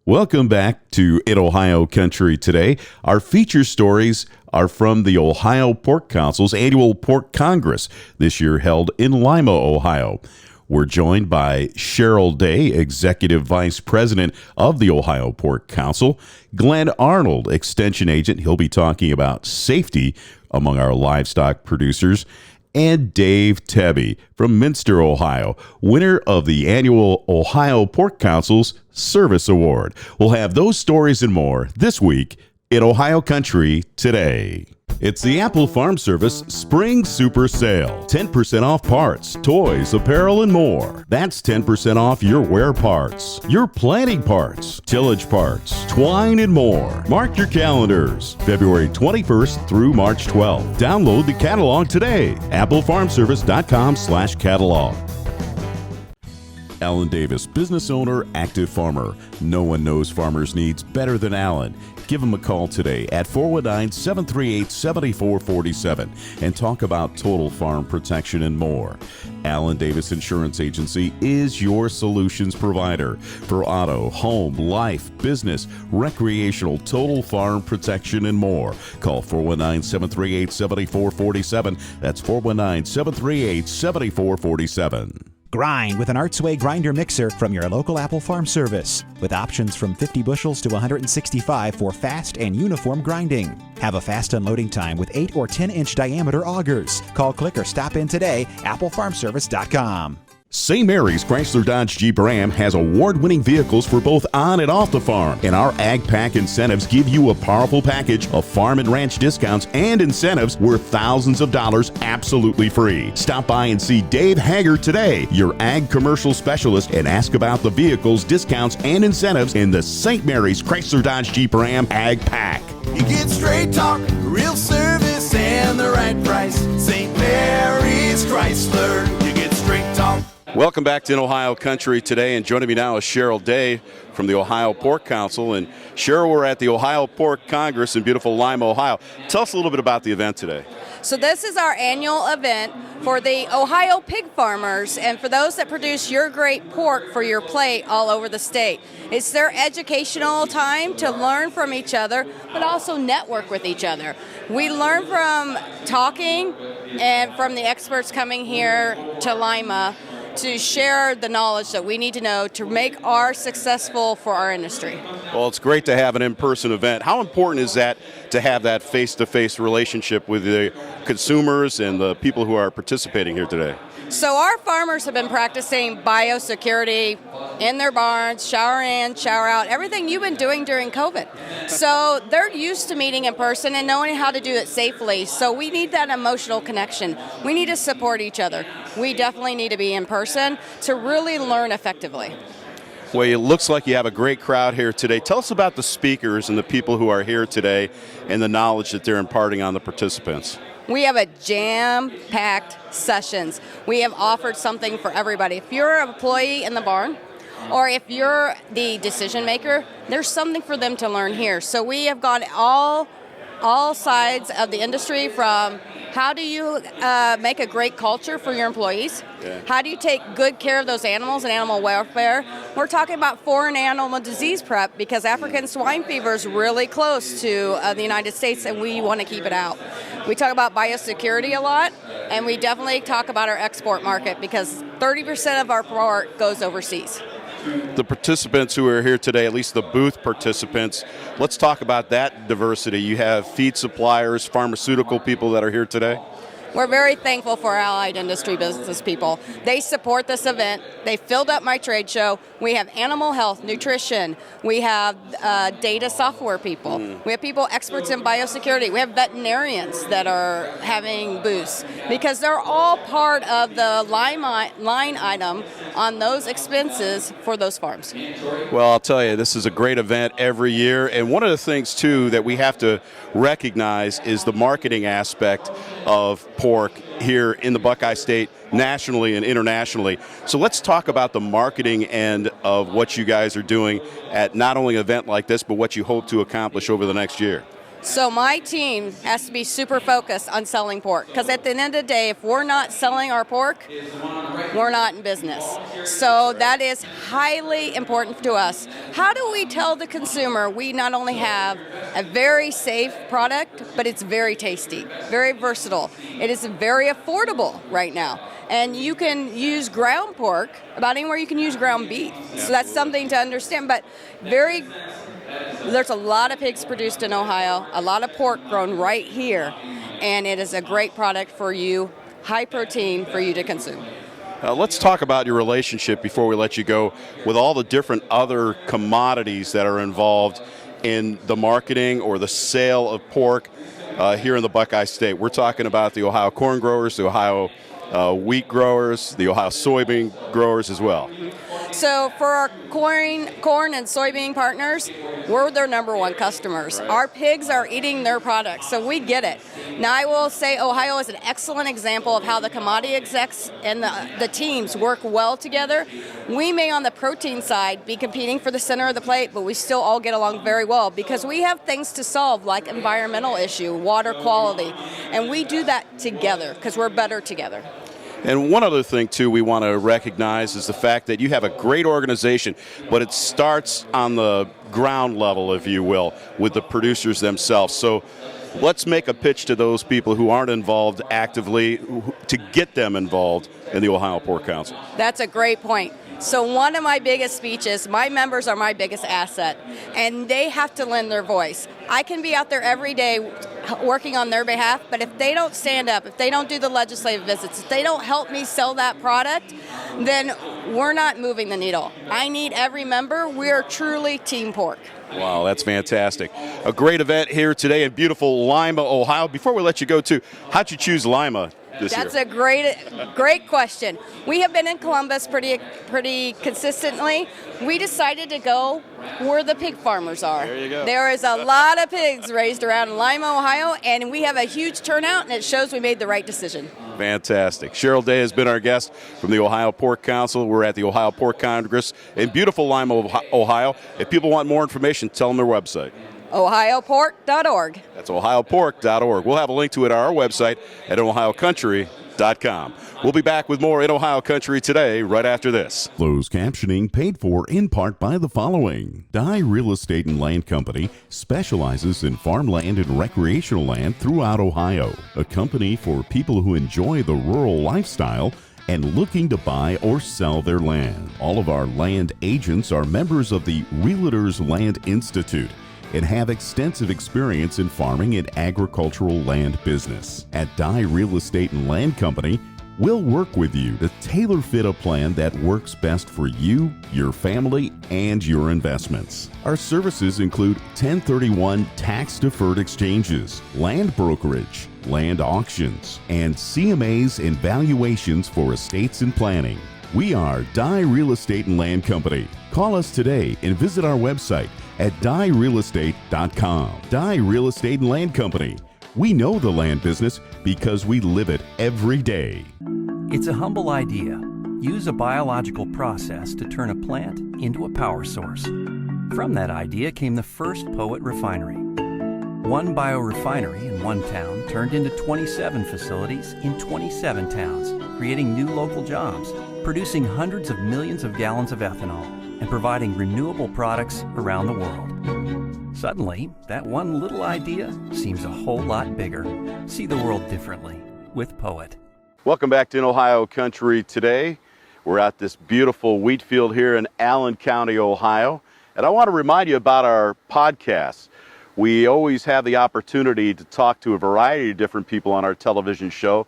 Welcome back to In Ohio Country today. Our feature stories are from the Ohio Pork Council's annual Pork Congress, this year held in Lima, Ohio. We're joined by Cheryl Day, Executive Vice President of the Ohio Pork Council, Glen Arnold, Extension Agent. He'll be talking about safety among our livestock producers, and Dave Tebbe from Minster, Ohio, winner of the annual Ohio Pork Council's Service Award. We'll have those stories and more this week in Ohio Country Today. It's the Apple Farm Service Spring Super Sale. 10% off parts, toys, apparel, and more. That's 10% off your wear parts, your planting parts, tillage parts, twine, and more. Mark your calendars. February 21st through March 12th. Download the catalog today. applefarmservice.com/catalog. Alan Davis, business owner, active farmer. No one knows farmers' needs better than Alan. Give him a call today at 419-738-7447 and talk about total farm protection and more. Alan Davis Insurance Agency is your solutions provider for auto, home, life, business, recreational, total farm protection and more. Call 419-738-7447. That's 419-738-7447. Grind with an Artsway grinder mixer from your local Apple Farm Service, with options from 50 bushels to 165 for fast and uniform grinding. Have a fast unloading time with 8 or 10-inch diameter augers. Call, click, or stop in today. applefarmservice.com. St. Mary's Chrysler Dodge Jeep Ram has award-winning vehicles for both on and off the farm, and our Ag Pack incentives give you a powerful package of farm and ranch discounts and incentives worth thousands of dollars absolutely free. Stop by and see Dave Hager today, your Ag Commercial Specialist, and ask about the vehicles, discounts, and incentives in the St. Mary's Chrysler Dodge Jeep Ram Ag Pack. You get straight talk, real service, and the right price. St. Mary's Chrysler, you get straight talk. Welcome back to In Ohio Country Today, and joining me now is Cheryl Day from the Ohio Pork Council. And Cheryl, we're at the Ohio Pork Congress in beautiful Lima, Ohio. Tell us a little bit about the event today. So this is our annual event for the Ohio pig farmers and for those that produce your great pork for your plate all over the state. It's their educational time to learn from each other, but also network with each other. We learn from talking and from the experts coming here to Lima to share the knowledge that we need to know to make our successful for our industry. Well, it's great to have an in-person event. How important is that to have that face-to-face relationship with the consumers and the people who are participating here today? So our farmers have been practicing biosecurity in their barns, shower in, shower out, everything you've been doing during COVID. So they're used to meeting in person and knowing how to do it safely. So we need that emotional connection. We need to support each other. We definitely need to be in person to really learn effectively. Well, it looks like you have a great crowd here today. Tell us about the speakers and the people who are here today and the knowledge that they're imparting on the participants. We have a jam-packed sessions. We have offered something for everybody. If you're an employee in the barn, or if you're the decision maker, there's something for them to learn here. So we have got all sides of the industry, from how do you make a great culture for your employees? Yeah. How do you take good care of those animals and animal welfare? We're talking about foreign animal disease prep because African swine fever is really close to the United States and we want to keep it out. We talk about biosecurity a lot, and we definitely talk about our export market because 30% of our pork goes overseas. The participants who are here today, at least the booth participants, let's talk about that diversity. You have feed suppliers, pharmaceutical people that are here today. We're very thankful for our allied industry business people. They support this event. They filled up my trade show. We have animal health, nutrition. We have data software people. We have people experts in biosecurity. We have veterinarians that are having booths because they're all part of the line item on those expenses for those farms. Well, I'll tell you, this is a great event every year. And one of the things, too, that we have to recognize is the marketing aspect of pork here in the Buckeye State, nationally and internationally. So let's talk about the marketing end of what you guys are doing at not only an event like this, but what you hope to accomplish over the next year. So my team has to be super focused on selling pork, because at the end of the day, if we're not selling our pork, we're not in business. So that is highly important to us. How do we tell the consumer we not only have a very safe product, but it's very tasty, very versatile. It is very affordable right now. And you can use ground pork about anywhere you can use ground beef. So that's something to understand. But there's a lot of pigs produced in Ohio, a lot of pork grown right here, and it is a great product for you, high protein for you to consume. Let's talk about your relationship before we let you go with all the different other commodities that are involved in the marketing or the sale of pork here in the Buckeye State. We're talking about the Ohio corn growers, the Ohio wheat growers, the Ohio soybean growers as well. So for our corn and soybean partners, we're their number one customers. Right. Our pigs are eating their products, so we get it. Now I will say Ohio is an excellent example of how the commodity execs and the teams work well together. We may on the protein side be competing for the center of the plate, but we still all get along very well because we have things to solve like environmental issue, water quality, and we do that together because we're better together. And one other thing, too, we want to recognize is the fact that you have a great organization, but it starts on the ground level, if you will, with the producers themselves. So let's make a pitch to those people who aren't involved actively to get them involved in the Ohio Pork Council. That's a great point. So one of my biggest speeches, my members are my biggest asset, and they have to lend their voice. I can be out there every day working on their behalf, but if they don't stand up, if they don't do the legislative visits, if they don't help me sell that product, then we're not moving the needle. I need every member. We are truly Team Pork. Wow, that's fantastic. A great event here today in beautiful Lima, Ohio. Before we let you go, too, how'd you choose Lima this year? That's a great question. We have been in Columbus pretty consistently. We decided to go where the pig farmers are. There you go. There is a lot of pigs raised around Lima, Ohio, and we have a huge turnout, and it shows we made the right decision. Fantastic. Cheryl Day has been our guest from the Ohio Pork Council. We're at the Ohio Pork Congress in beautiful Lima, Ohio. If people want more information, tell them their website. OhioPork.org. That's OhioPork.org. We'll have a link to it at our website at OhioCountry.com. We'll be back with more in Ohio Country today, right after this. Closed captioning paid for in part by the following. Dye Real Estate and Land Company specializes in farmland and recreational land throughout Ohio. A company for people who enjoy the rural lifestyle and looking to buy or sell their land. All of our land agents are members of the Realtors Land Institute and have extensive experience in farming and agricultural land business. At Dye Real Estate and Land Company, we'll work with you to tailor-fit a plan that works best for you, your family, and your investments. Our services include 1031 tax-deferred exchanges, land brokerage, land auctions, and CMAs and valuations for estates and planning. We are Dye Real Estate and Land Company. Call us today and visit our website at dyerealestate.com. Dye Real Estate and Land Company. We know the land business because we live it every day. It's a humble idea. Use a biological process to turn a plant into a power source. From that idea came the first Poet refinery. One biorefinery in one town turned into 27 facilities in 27 towns, creating new local jobs, producing hundreds of millions of gallons of ethanol, and providing renewable products around the world. Suddenly, that one little idea seems a whole lot bigger. See the world differently with Poet. Welcome back to In Ohio Country today. We're at this beautiful wheat field here in Allen County, Ohio. And I want to remind you about our podcasts. We always have the opportunity to talk to a variety of different people on our television show,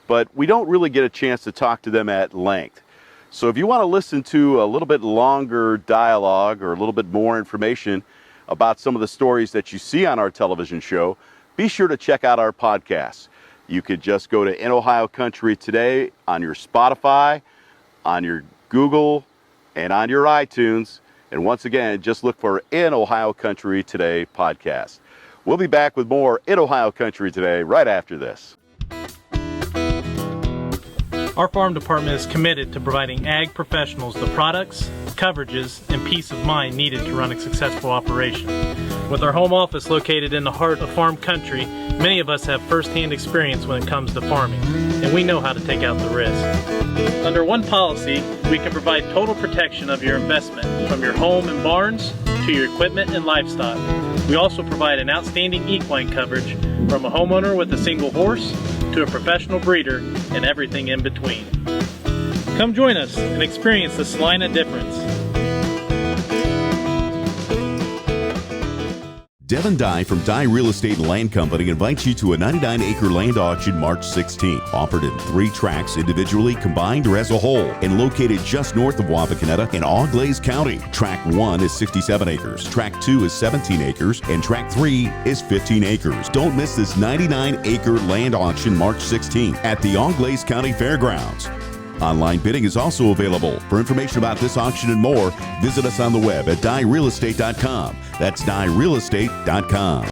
but we don't really get a chance to talk to them at length. So if you want to listen to a little bit longer dialogue or a little bit more information about some of the stories that you see on our television show, be sure to check out our podcasts. You could just go to In Ohio Country Today on your Spotify, on your Google, and on your iTunes. And once again, just look for In Ohio Country Today podcast. We'll be back with more In Ohio Country Today right after this. Our farm department is committed to providing ag professionals the products, coverages, and peace of mind needed to run a successful operation. With our home office located in the heart of farm country, many of us have first-hand experience when it comes to farming, and we know how to take out the risk. Under one policy, we can provide total protection of your investment, from your home and barns to your equipment and livestock. We also provide an outstanding equine coverage, from a homeowner with a single horse to a professional breeder and everything in between. Come join us and experience the Salina difference. Devin Dye from Dye Real Estate and Land Company invites you to a 99-acre land auction March 16th, offered in 3 tracts individually, combined, or as a whole, and located just north of Wapakoneta in Auglaize County. Tract 1 is 67 acres, Tract 2 is 17 acres, and Tract 3 is 15 acres. Don't miss this 99-acre land auction March 16th at the Auglaize County Fairgrounds. Online bidding is also available. For information about this auction and more, visit us on the web at dyerealestate.com. That's dyerealestate.com.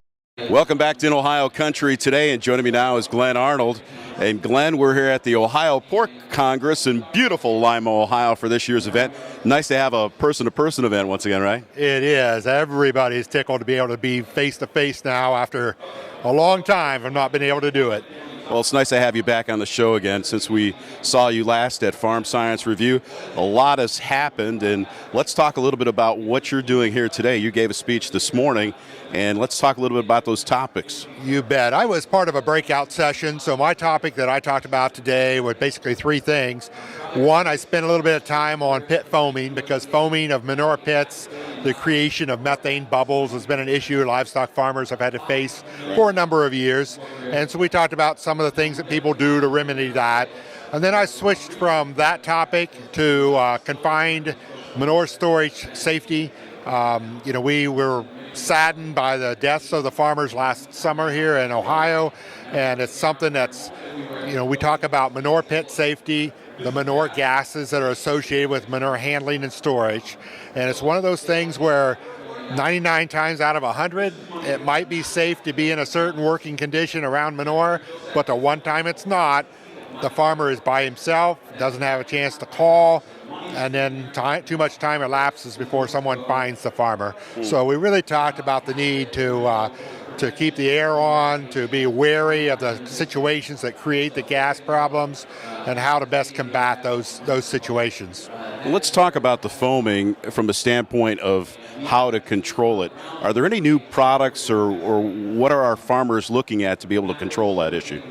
Welcome back to In Ohio Country today, and joining me now is Glen Arnold. And Glenn, we're here at the Ohio Pork Congress in beautiful Lima, Ohio for this year's event. Nice to have a person-to-person event once again, right? It is. Everybody's tickled to be able to be face-to-face now after a long time of not being able to do it. Well, it's nice to have you back on the show again since we saw you last at Farm Science Review. A lot has happened, and let's talk a little bit about what you're doing here today. You gave a speech this morning, and let's talk a little bit about those topics. You bet. I was part of a breakout session, so my topic that I talked about today was basically 3 things. One, I spent a little bit of time on pit foaming, because foaming of manure pits, the creation of methane bubbles, has been an issue livestock farmers have had to face for a number of years. And so we talked about some of the things that people do to remedy that. And then I switched from that topic to confined manure storage safety. We were saddened by the deaths of the farmers last summer here in Ohio, and it's something that's, we talk about manure pit safety, the manure gases that are associated with manure handling and storage, and it's one of those things where 99 times out of 100, it might be safe to be in a certain working condition around manure, but the one time it's not, the farmer is by himself, doesn't have a chance to call, and then too much time elapses before someone finds the farmer. So we really talked about the need to keep the air on, to be wary of the situations that create the gas problems, and how to best combat those situations. Let's talk about the foaming from a standpoint of how to control it. Are there any new products or what are our farmers looking at to be able to control that issue?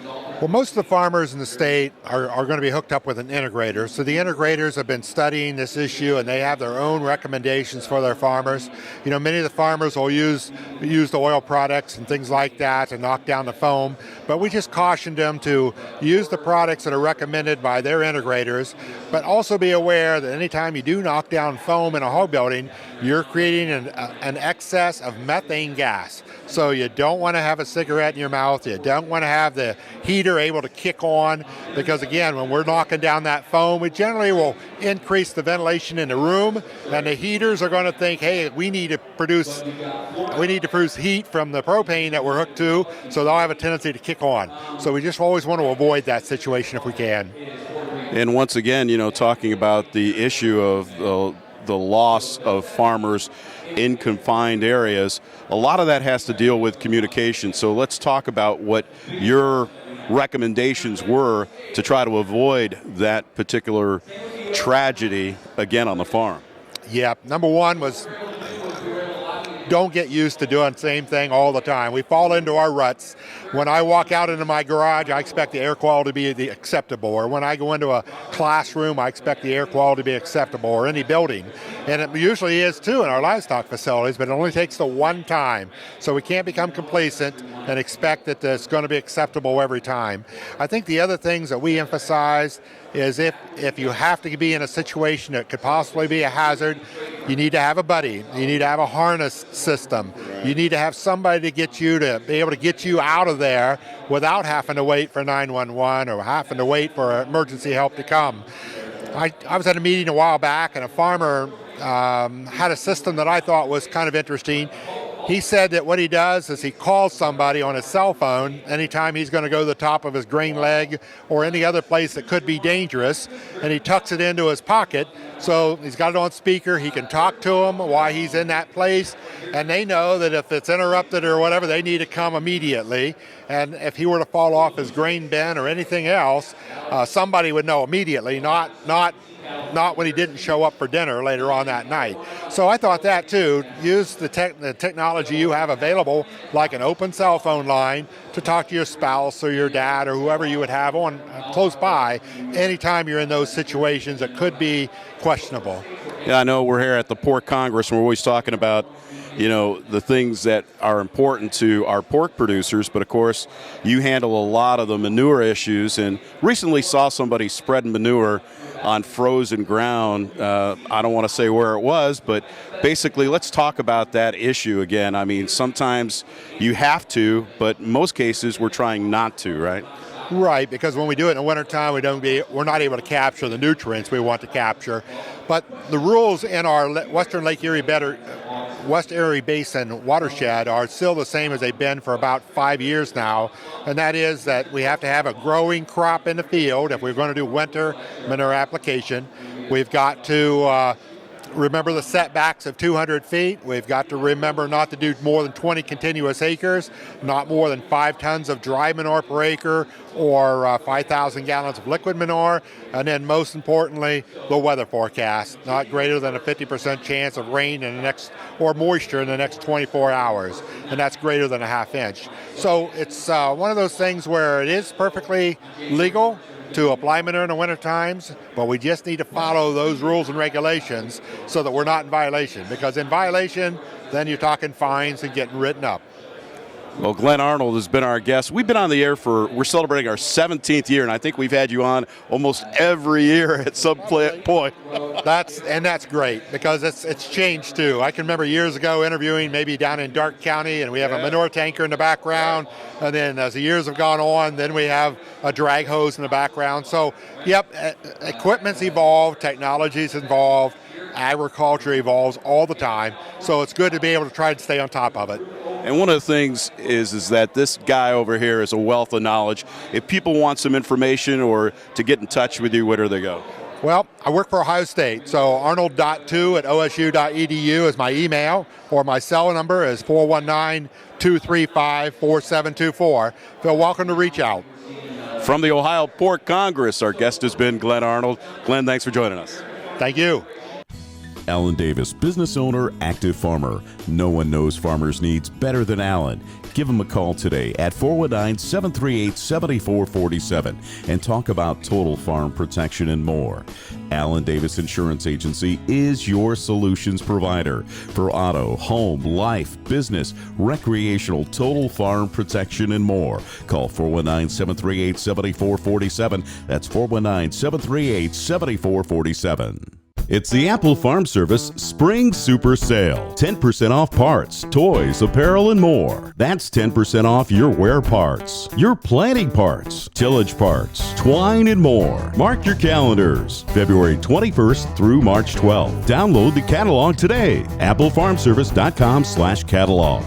Well, most of the farmers in the state are going to be hooked up with an integrator. So the integrators have been studying this issue, and they have their own recommendations for their farmers. Many of the farmers will use the oil products and things like that to knock down the foam, but we just cautioned them to use the products that are recommended by their integrators, but also be aware that anytime you do knock down foam in a hog building, you're creating an excess of methane gas. So you don't want to have a cigarette in your mouth. You don't want to have the heater able to kick on, because again, when we're knocking down that foam, we generally will increase the ventilation in the room, and the heaters are going to think, hey, we need to produce heat from the propane that we're hooked to, so they'll have a tendency to kick on. So we just always want to avoid that situation if we can. And once again, talking about the issue of the loss of farmers in confined areas, a lot of that has to deal with communication. So let's talk about what your recommendations were to try to avoid that particular tragedy again on the farm. Yeah, number one was don't get used to doing the same thing all the time. We fall into our ruts. When I walk out into my garage, I expect the air quality to be acceptable. Or when I go into a classroom, I expect the air quality to be acceptable, or any building. And it usually is too in our livestock facilities, but it only takes the one time. So we can't become complacent and expect that it's going to be acceptable every time. I think the other things that we emphasize is if you have to be in a situation that could possibly be a hazard, you need to have a buddy. You need to have a harness system. You need to have somebody to get you to be able to get you out of there without having to wait for 911 or having to wait for emergency help to come. I was at a meeting a while back, and a farmer had a system that I thought was kind of interesting. He said that what he does is he calls somebody on his cell phone anytime he's going to go to the top of his grain leg or any other place that could be dangerous, and he tucks it into his pocket. So he's got it on speaker. He can talk to him while he's in that place, and they know that if it's interrupted or whatever, they need to come immediately. And if he were to fall off his grain bin or anything else, somebody would know immediately, not when he didn't show up for dinner later on that night. So I thought that too, use the technology you have available, like an open cell phone line, to talk to your spouse or your dad or whoever you would have on close by anytime you're in those situations that could be questionable. Yeah, I know we're here at the Pork Congress, and we're always talking about, the things that are important to our pork producers, but of course you handle a lot of the manure issues, and recently saw somebody spreading manure on frozen ground. I don't want to say where it was, but basically let's talk about that issue again. I mean, sometimes you have to, but in most cases we're trying not to, right? Right, because when we do it in the wintertime, we're not able to capture the nutrients we want to capture. But the rules in our Western Lake Erie West Erie Basin watershed are still the same as they've been for about 5 years now, and that is that we have to have a growing crop in the field if we're going to do winter manure application. We've got to remember the setbacks of 200 feet. We've got to remember not to do more than 20 continuous acres, not more than 5 tons of dry manure per acre, or 5,000 gallons of liquid manure, and then most importantly, the weather forecast, not greater than a 50% chance of rain or moisture in the next 24 hours, and that's greater than a half inch. So it's one of those things where it is perfectly legal to apply manure in the winter times, but we just need to follow those rules and regulations so that we're not in violation, because in violation, then you're talking fines and getting written up. Well, Glen Arnold has been our guest. We've been on the air we're celebrating our 17th year, and I think we've had you on almost every year at some point. That's great, because it's changed too. I can remember years ago interviewing maybe down in Darke County, and we have a manure tanker in the background, and then as the years have gone on, then we have a drag hose in the background. So, yep, equipment's evolved, technology's evolved, agriculture evolves all the time, so it's good to be able to try to stay on top of it. And one of the things is that this guy over here is a wealth of knowledge. If people want some information or to get in touch with you, where do they go? Well, I work for Ohio State, so arnold.2@osu.edu is my email, or my cell number is 419-235-4724. Feel welcome to reach out. From the Ohio Pork Congress, our guest has been Glen Arnold. Glen, thanks for joining us. Thank you. Alan Davis, business owner, active farmer. No one knows farmers' needs better than Alan. Give him a call today at 419-738-7447 and talk about total farm protection and more. Alan Davis Insurance Agency is your solutions provider for auto, home, life, business, recreational, total farm protection and more. Call 419-738-7447. That's 419-738-7447. It's the Apple Farm Service Spring Super Sale. 10% off parts, toys, apparel, and more. That's 10% off your wear parts, your planting parts, tillage parts, twine, and more. Mark your calendars. February 21st through March 12th. Download the catalog today. applefarmservice.com/catalog.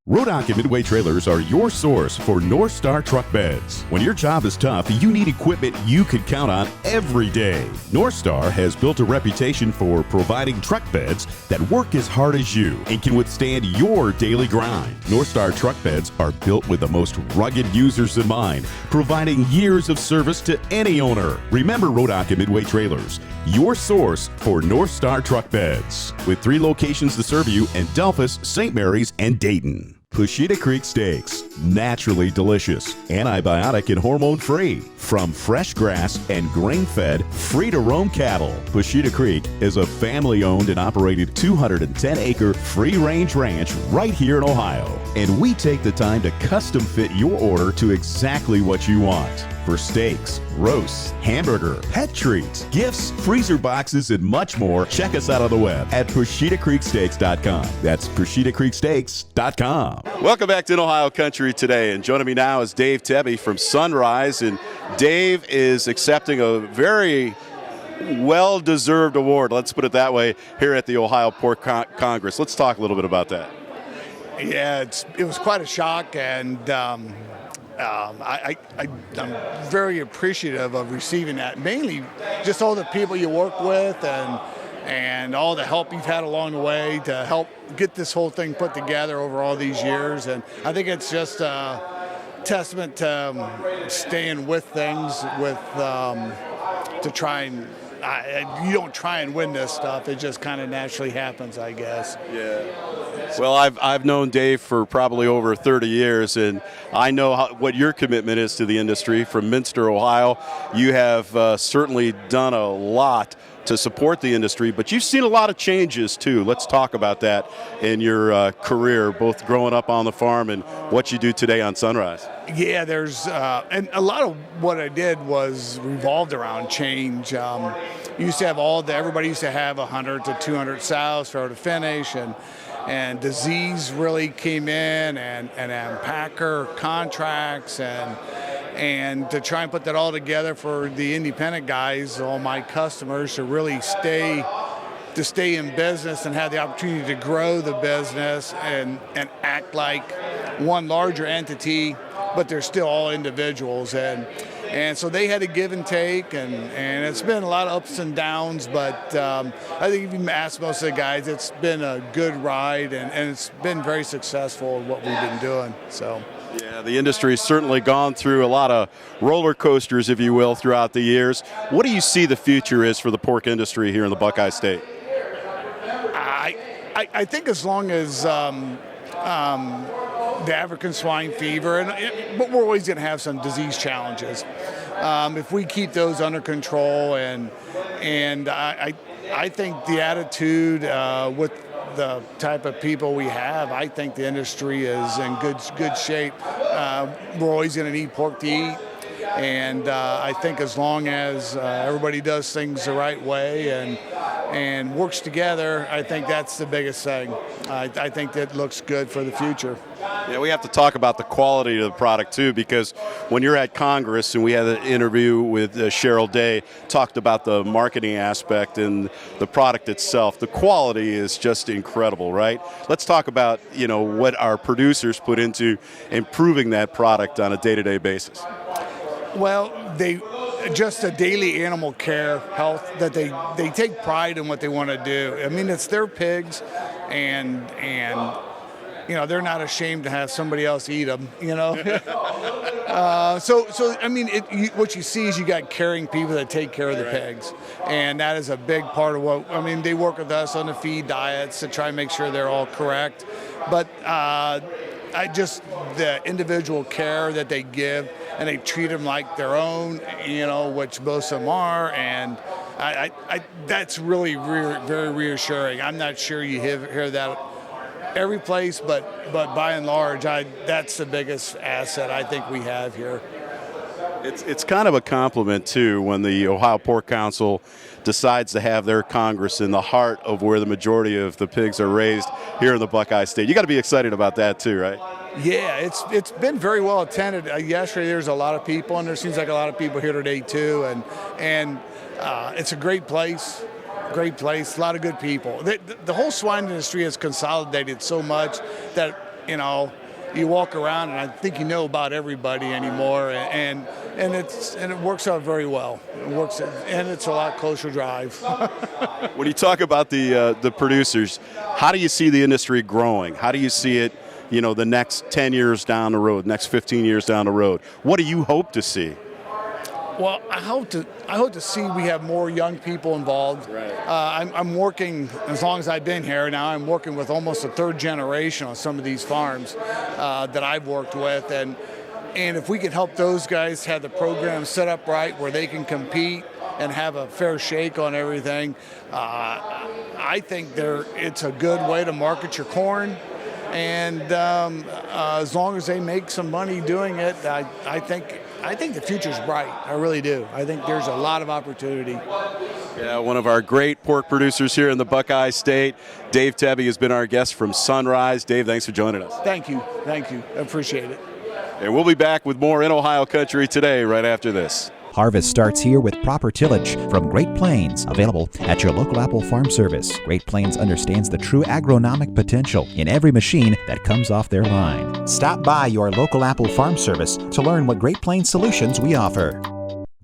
Rodock and Midway Trailers are your source for North Star truck beds. When your job is tough, you need equipment you can count on every day. North Star has built a reputation for providing truck beds that work as hard as you and can withstand your daily grind. North Star truck beds are built with the most rugged users in mind, providing years of service to any owner. Remember Rodock and Midway Trailers, your source for North Star truck beds, with 3 locations to serve you in Delphus, St. Mary's, and Dayton. Pushita Creek Steaks, naturally delicious, antibiotic and hormone-free, from fresh grass and grain-fed, free-to-roam cattle. Pushita Creek is a family-owned and operated 210-acre free-range ranch right here in Ohio, and we take the time to custom-fit your order to exactly what you want. For steaks, roasts, hamburger, pet treats, gifts, freezer boxes, and much more, check us out on the web at PushitaCreekSteaks.com. That's PushitaCreekSteaks.com. Welcome back to Ohio Country today, and joining me now is Dave Tebbe from Sunrise, and Dave is accepting a very well-deserved award, let's put it that way, here at the Ohio Pork Congress. Let's talk a little bit about that. Yeah, it was quite a shock, and I'm very appreciative of receiving that. Mainly, just all the people you work with, and all the help you've had along the way to help get this whole thing put together over all these years. And I think it's just a testament to staying with things, to try and. You don't try and win this stuff; it just kind of naturally happens, I guess. Yeah. Well, I've known Dave for probably over 30 years, and I know what your commitment is to the industry. From Minster, Ohio, you have certainly done a lot to support the industry, but you've seen a lot of changes too. Let's talk about that in your career, both growing up on the farm and what you do today on Sunrise. Yeah, there's and a lot of what I did was revolved around change. Used to have everybody used to have 100 to 200 sows start to finish, and disease really came in, and packer contracts, and to try and put that all together for the independent guys, all my customers, to really stay in business and have the opportunity to grow the business and act like one larger entity, but they're still all individuals. And so they had a give and take, and it's been a lot of ups and downs, but I think if you ask most of the guys, it's been a good ride, and it's been very successful what we've been doing. So. Yeah, the industry's certainly gone through a lot of roller coasters, if you will, throughout the years. What do you see the future is for the pork industry here in the Buckeye State? I think as long as the African swine fever, but we're always going to have some disease challenges. If we keep those under control, and I think the attitude with the type of people we have, I think the industry is in good shape. We're always going to need pork to eat, and I think as long as everybody does things the right way and works together, I think that's the biggest thing. I think that looks good for the future. Yeah, we have to talk about the quality of the product too, because when you're at Congress, and we had an interview with Cheryl Day, talked about the marketing aspect and the product itself. The quality is just incredible, right? Let's talk about what our producers put into improving that product on a day-to-day basis. Well, just a daily animal care health that they take pride in what they want to do. I mean, it's their pigs, and they're not ashamed to have somebody else eat them. So I mean, what you see is you got caring people that take care of the pigs, and that is a big part of what I mean. They work with us on the feed diets to try and make sure they're all correct, but the individual care that they give, and they treat them like their own, which most of them are, and that's really very reassuring. I'm not sure you hear that every place, but by and large, that's the biggest asset I think we have here. It's kind of a compliment too when the Ohio Pork Council decides to have their Congress in the heart of where the majority of the pigs are raised here in the Buckeye State. You got to be excited about that too, right? Yeah, it's been very well attended. Yesterday there's a lot of people, and there seems like a lot of people here today too, and it's a great place. Great place, a lot of good people. The whole swine industry has consolidated so much that you walk around and I think you know about everybody anymore, and it works out very well. It works, and it's a lot closer drive. When you talk about the producers, how do you see the industry growing? How do you see it, the next 10 years down the road, next 15 years down the road? What do you hope to see? Well, I hope to see we have more young people involved. Right. I'm working, as long as I've been here now, I'm working with almost a third generation on some of these farms that I've worked with, and if we can help those guys have the program set up right where they can compete and have a fair shake on everything, I think it's a good way to market your corn. And as long as they make some money doing it, I think the future's bright. I really do. I think there's a lot of opportunity. Yeah, one of our great pork producers here in the Buckeye State, Dave Tebbe, has been our guest from Sunrise. Dave, thanks for joining us. Thank you. I appreciate it. And we'll be back with more In Ohio Country today right after this. Harvest starts here with proper tillage from Great Plains, available at your local Apple Farm Service. Great Plains understands the true agronomic potential in every machine that comes off their line. Stop by your local Apple Farm Service to learn what Great Plains solutions we offer.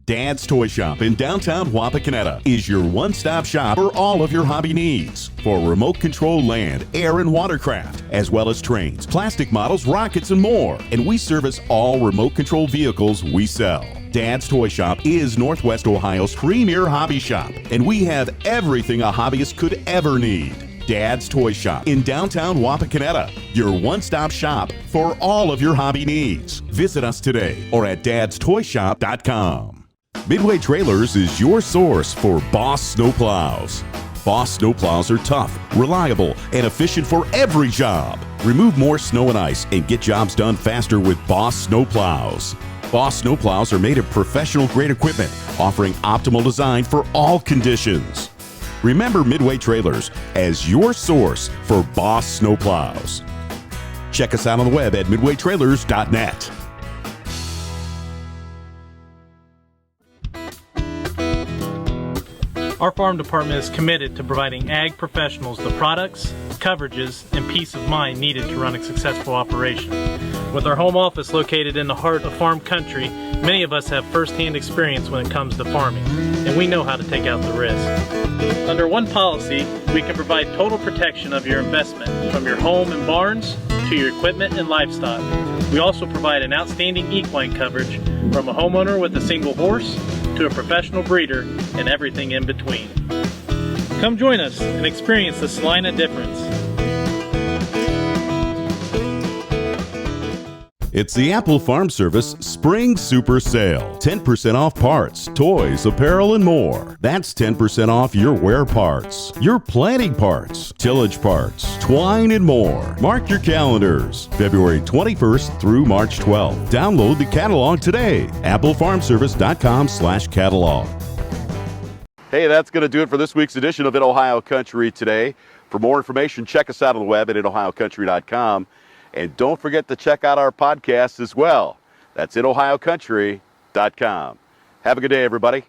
Dad's Toy Shop in downtown Wapakoneta is your one-stop shop for all of your hobby needs. For remote control land, air, and watercraft, as well as trains, plastic models, rockets, and more. And we service all remote control vehicles we sell. Dad's Toy Shop is Northwest Ohio's premier hobby shop, and we have everything a hobbyist could ever need. Dad's Toy Shop in downtown Wapakoneta, your one-stop shop for all of your hobby needs. Visit us today or at dadstoyshop.com. Midway Trailers is your source for Boss snowplows. Boss snowplows are tough, reliable, and efficient for every job. Remove more snow and ice and get jobs done faster with Boss snowplows. Boss snowplows are made of professional-grade equipment, offering optimal design for all conditions. Remember Midway Trailers as your source for Boss snowplows. Check us out on the web at midwaytrailers.net. Our farm department is committed to providing ag professionals the products, coverages, and peace of mind needed to run a successful operation. With our home office located in the heart of farm country, many of us have first-hand experience when it comes to farming, and we know how to take out the risk. Under one policy, we can provide total protection of your investment, from your home and barns to your equipment and livestock. We also provide an outstanding equine coverage from a homeowner with a single horse to a professional breeder and everything in between. Come join us and experience the Salina difference. It's the Apple Farm Service Spring Super Sale. 10% off parts, toys, apparel, and more. That's 10% off your wear parts, your planting parts, tillage parts, twine, and more. Mark your calendars. February 21st through March 12th. Download the catalog today. applefarmservice.com/catalog. Hey, that's going to do it for this week's edition of In Ohio Country Today. For more information, check us out on the web at inohiocountry.com. And don't forget to check out our podcast as well. That's inohiocountry.com. Have a good day, everybody.